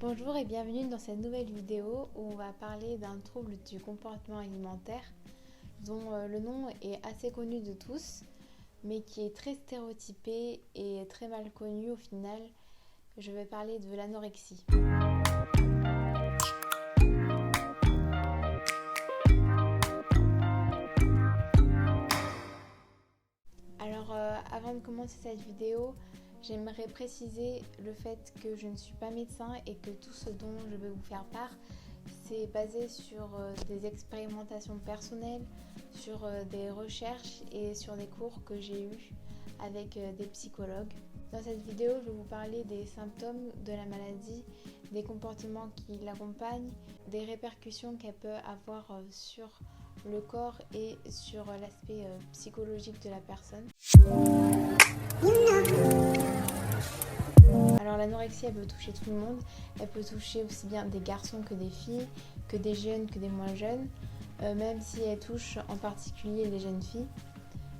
Bonjour et bienvenue dans cette nouvelle vidéo où on va parler d'un trouble du comportement alimentaire dont le nom est assez connu de tous mais qui est très stéréotypé et très mal connu au final. Je vais parler de l'anorexie. Avant de commencer cette vidéo, j'aimerais préciser le fait que je ne suis pas médecin et que tout ce dont je vais vous faire part, c'est basé sur des expérimentations personnelles, sur des recherches et sur des cours que j'ai eus avec des psychologues. Dans cette vidéo, je vais vous parler des symptômes de la maladie, des comportements qui l'accompagnent, des répercussions qu'elle peut avoir sur le corps et sur l'aspect psychologique de la personne. Alors l'anorexie, elle peut toucher tout le monde. Elle peut toucher aussi bien des garçons que des filles, que des jeunes que des moins jeunes, même si elle touche en particulier les jeunes filles.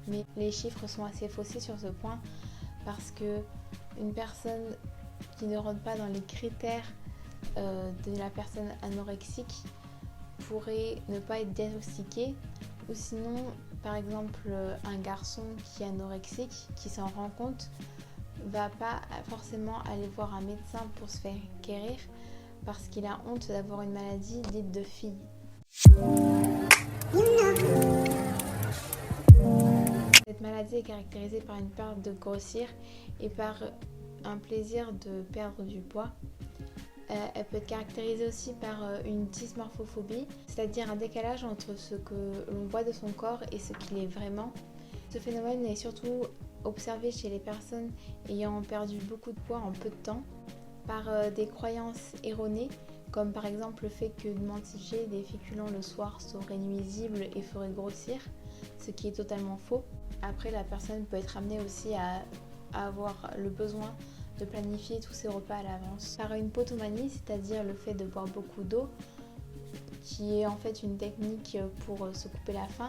Mais les chiffres sont assez faussés sur ce point parce que une personne qui ne rentre pas dans les critères de la personne anorexique pourrait ne pas être diagnostiquée, ou sinon par exemple un garçon qui est anorexique, qui s'en rend compte, va pas forcément aller voir un médecin pour se faire guérir parce qu'il a honte d'avoir une maladie dite de fille. Cette maladie est caractérisée par une perte de grossir et par un plaisir de perdre du poids. Elle peut être caractérisée aussi par une dysmorphophobie, c'est-à-dire un décalage entre ce que l'on voit de son corps et ce qu'il est vraiment. Ce phénomène est surtout observé chez les personnes ayant perdu beaucoup de poids en peu de temps, par des croyances erronées, comme par exemple le fait que de manger des féculents le soir serait nuisible et ferait grossir, ce qui est totalement faux. Après, la personne peut être amenée aussi à avoir le besoin de planifier tous ses repas à l'avance. Par une potomanie, c'est-à-dire le fait de boire beaucoup d'eau, qui est en fait une technique pour se couper la faim,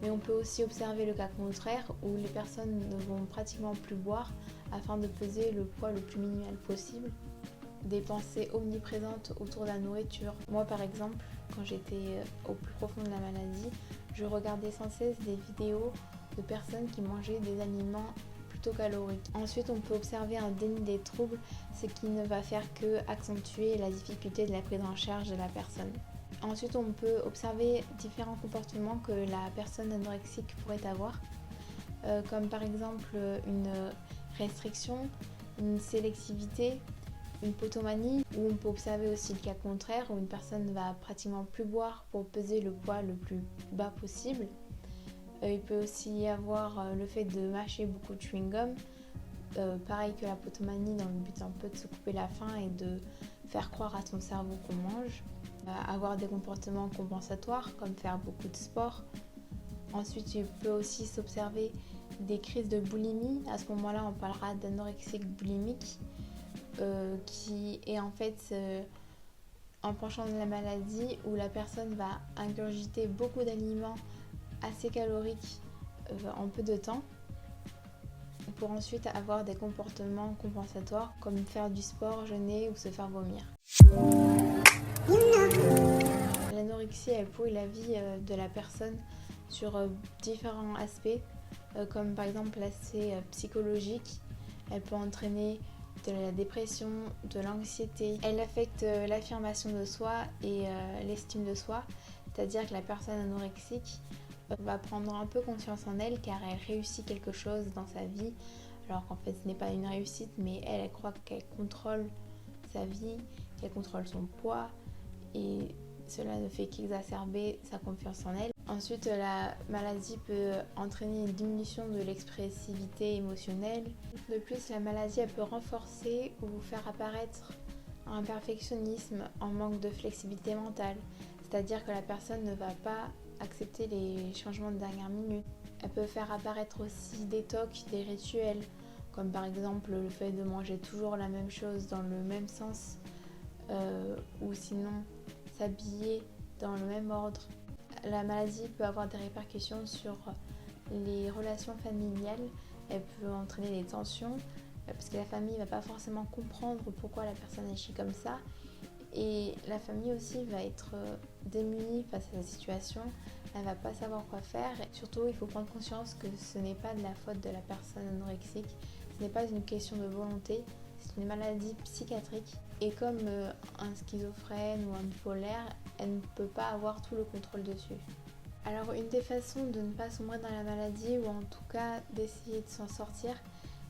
mais on peut aussi observer le cas contraire où les personnes ne vont pratiquement plus boire afin de peser le poids le plus minimal possible. Des pensées omniprésentes autour de la nourriture. Moi par exemple, quand j'étais au plus profond de la maladie, je regardais sans cesse des vidéos de personnes qui mangeaient des aliments plutôt caloriques. Ensuite, on peut observer un déni des troubles, ce qui ne va faire que accentuer la difficulté de la prise en charge de la personne. Ensuite, on peut observer différents comportements que la personne anorexique pourrait avoir, comme par exemple une restriction, une sélectivité, une potomanie, où on peut observer aussi le cas contraire, où une personne ne va pratiquement plus boire pour peser le poids le plus bas possible. Il peut aussi y avoir le fait de mâcher beaucoup de chewing-gum, pareil que la potomanie, dans le but un peu de se couper la faim et de faire croire à son cerveau qu'on mange. Avoir des comportements compensatoires comme faire beaucoup de sport. Ensuite, il peut aussi s'observer des crises de boulimie. À ce moment-là, on parlera d'anorexie boulimique, qui est en fait un penchant de la maladie où la personne va ingurgiter beaucoup d'aliments assez caloriques en peu de temps pour ensuite avoir des comportements compensatoires comme faire du sport, jeûner ou se faire vomir. L'anorexie, elle pourrit la vie de la personne sur différents aspects, comme par exemple l'aspect psychologique. Elle peut entraîner de la dépression, de l'anxiété. Elle affecte l'affirmation de soi et l'estime de soi, c'est-à-dire que la personne anorexique va prendre un peu confiance en elle car elle réussit quelque chose dans sa vie, alors qu'en fait ce n'est pas une réussite, mais elle croit qu'elle contrôle sa vie, qu'elle contrôle son poids, et cela ne fait qu'exacerber sa confiance en elle. Ensuite, la maladie peut entraîner une diminution de l'expressivité émotionnelle. De plus, la maladie elle peut renforcer ou faire apparaître un perfectionnisme en manque de flexibilité mentale, c'est-à-dire que la personne ne va pas accepter les changements de dernière minute. Elle peut faire apparaître aussi des tocs, des rituels, comme par exemple le fait de manger toujours la même chose dans le même sens, ou sinon s'habiller dans le même ordre. La maladie peut avoir des répercussions sur les relations familiales. Elle peut entraîner des tensions parce que la famille ne va pas forcément comprendre pourquoi la personne agit comme ça, Et la famille aussi va être démunie face à la situation, elle va pas savoir quoi faire. Et surtout, il faut prendre conscience que ce n'est pas de la faute de la personne anorexique, ce n'est pas une question de volonté, c'est une maladie psychiatrique. Et comme un schizophrène ou un bipolaire, elle ne peut pas avoir tout le contrôle dessus. Alors une des façons de ne pas sombrer dans la maladie, ou en tout cas d'essayer de s'en sortir,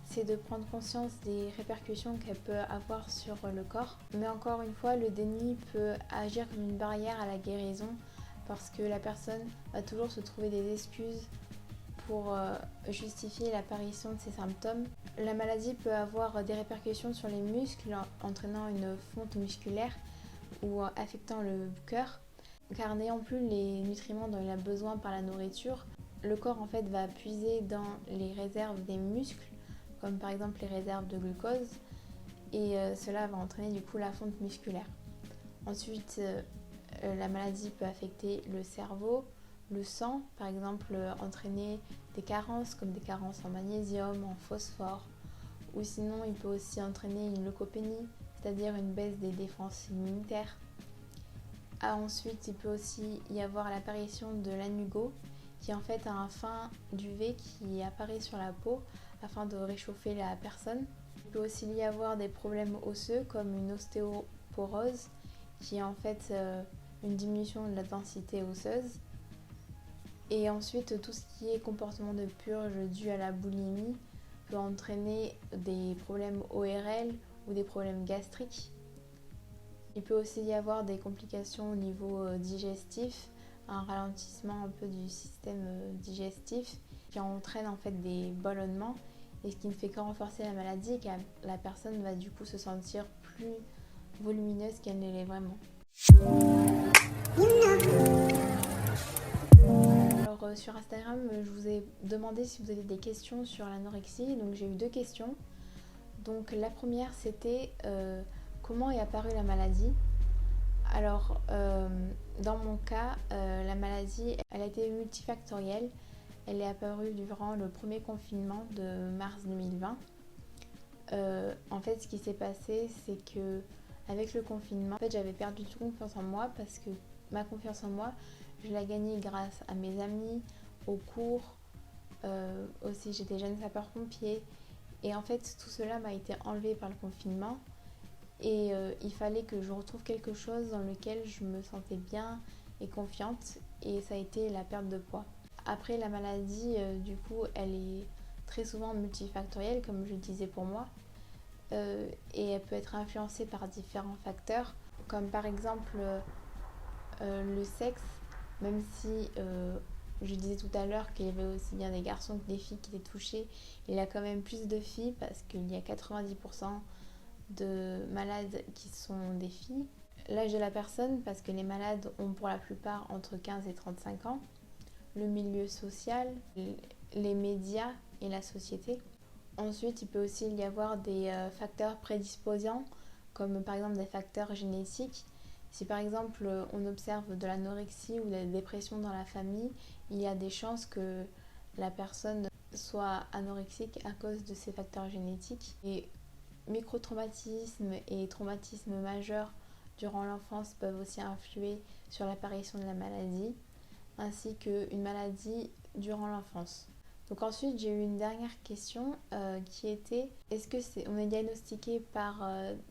c'est de prendre conscience des répercussions qu'elle peut avoir sur le corps. Mais encore une fois, le déni peut agir comme une barrière à la guérison parce que la personne va toujours se trouver des excuses pour justifier l'apparition de ces symptômes. La maladie peut avoir des répercussions sur les muscles, entraînant une fonte musculaire ou affectant le cœur, car n'ayant plus les nutriments dont il a besoin par la nourriture, le corps en fait va puiser dans les réserves des muscles, comme par exemple les réserves de glucose, et cela va entraîner du coup la fonte musculaire. Ensuite, la maladie peut affecter le cerveau, le sang, par exemple entraîner des carences comme des carences en magnésium, en phosphore, ou sinon il peut aussi entraîner une leucopénie, c'est-à-dire une baisse des défenses immunitaires. Ensuite, il peut aussi y avoir l'apparition de l'anugo, qui est en fait un fin duvet qui apparaît sur la peau afin de réchauffer la personne. Il peut aussi y avoir des problèmes osseux comme une ostéoporose, qui est en fait une diminution de la densité osseuse. Et ensuite, tout ce qui est comportement de purge dû à la boulimie peut entraîner des problèmes ORL ou des problèmes gastriques. Il peut aussi y avoir des complications au niveau digestif, un ralentissement un peu du système digestif qui entraîne en fait des ballonnements, et ce qui ne fait que renforcer la maladie, car la personne va du coup se sentir plus volumineuse qu'elle ne l'est vraiment. Alors sur Instagram, je vous ai demandé si vous avez des questions sur l'anorexie, donc j'ai eu 2 questions. Donc la première c'était comment est apparue la maladie. Alors dans mon cas, la maladie elle a été multifactorielle. Elle est apparue durant le premier confinement de mars 2020. En fait, ce qui s'est passé, c'est que avec le confinement, en fait, j'avais perdu toute confiance en moi parce que ma confiance en moi, je l'ai gagnée grâce à mes amis, aux cours. Aussi, j'étais jeune sapeur-pompier. Et en fait, tout cela m'a été enlevé par le confinement. Et il fallait que je retrouve quelque chose dans lequel je me sentais bien et confiante. Et ça a été la perte de poids. Après, la maladie, du coup, elle est très souvent multifactorielle, comme je le disais pour moi. Et elle peut être influencée par différents facteurs, comme par exemple le sexe, même si je disais tout à l'heure qu'il y avait aussi bien des garçons que des filles qui étaient touchés, il y a quand même plus de filles parce qu'il y a 90% de malades qui sont des filles. L'âge de la personne, parce que les malades ont pour la plupart entre 15 et 35 ans. Le milieu social, les médias et la société. Ensuite, il peut aussi y avoir des facteurs prédisposants, comme par exemple des facteurs génétiques. Si par exemple on observe de l'anorexie ou de la dépression dans la famille, il y a des chances que la personne soit anorexique à cause de ces facteurs génétiques. Et microtraumatismes et traumatismes majeurs durant l'enfance peuvent aussi influer sur l'apparition de la maladie, ainsi qu'une maladie durant l'enfance. Donc ensuite, j'ai eu une dernière question qui était est-ce que on est diagnostiqué par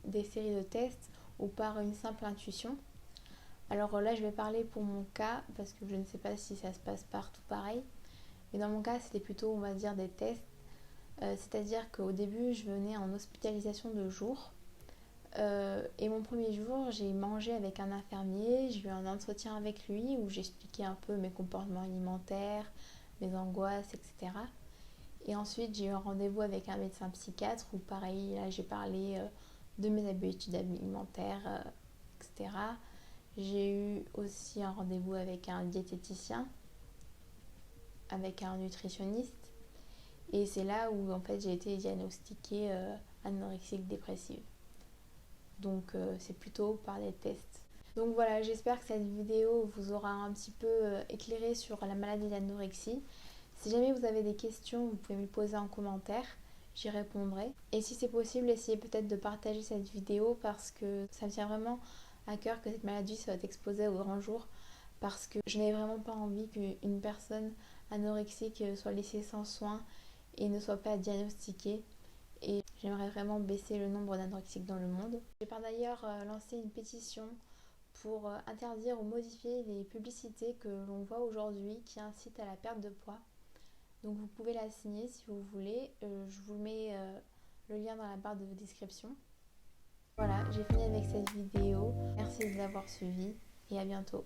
des séries de tests ou par une simple intuition? Alors là, je vais parler pour mon cas parce que je ne sais pas si ça se passe partout pareil. Mais dans mon cas, c'était plutôt, on va dire, des tests. C'est-à-dire qu'au début, je venais en hospitalisation de jour. Et mon premier jour, j'ai mangé avec un infirmier, j'ai eu un entretien avec lui où j'expliquais un peu mes comportements alimentaires, mes angoisses, etc. Et ensuite, j'ai eu un rendez-vous avec un médecin psychiatre où pareil, là, j'ai parlé de mes habitudes alimentaires, etc. J'ai eu aussi un rendez-vous avec un diététicien, avec un nutritionniste. Et c'est là où en fait j'ai été diagnostiquée anorexique dépressive. Donc c'est plutôt par les tests. Donc voilà, j'espère que cette vidéo vous aura un petit peu éclairé sur la maladie de l'anorexie. Si jamais vous avez des questions, vous pouvez me les poser en commentaire, j'y répondrai. Et si c'est possible, essayez peut-être de partager cette vidéo parce que ça me tient vraiment à cœur que cette maladie soit exposée au grand jour parce que je n'ai vraiment pas envie qu'une personne anorexique soit laissée sans soins et ne soit pas diagnostiquée. Et j'aimerais vraiment baisser le nombre d'anorexiques dans le monde. J'ai par d'ailleurs lancé une pétition pour interdire ou modifier les publicités que l'on voit aujourd'hui qui incitent à la perte de poids. Donc vous pouvez la signer si vous voulez. Je vous mets le lien dans la barre de description. Voilà, j'ai fini avec cette vidéo. Merci de l'avoir suivie et à bientôt.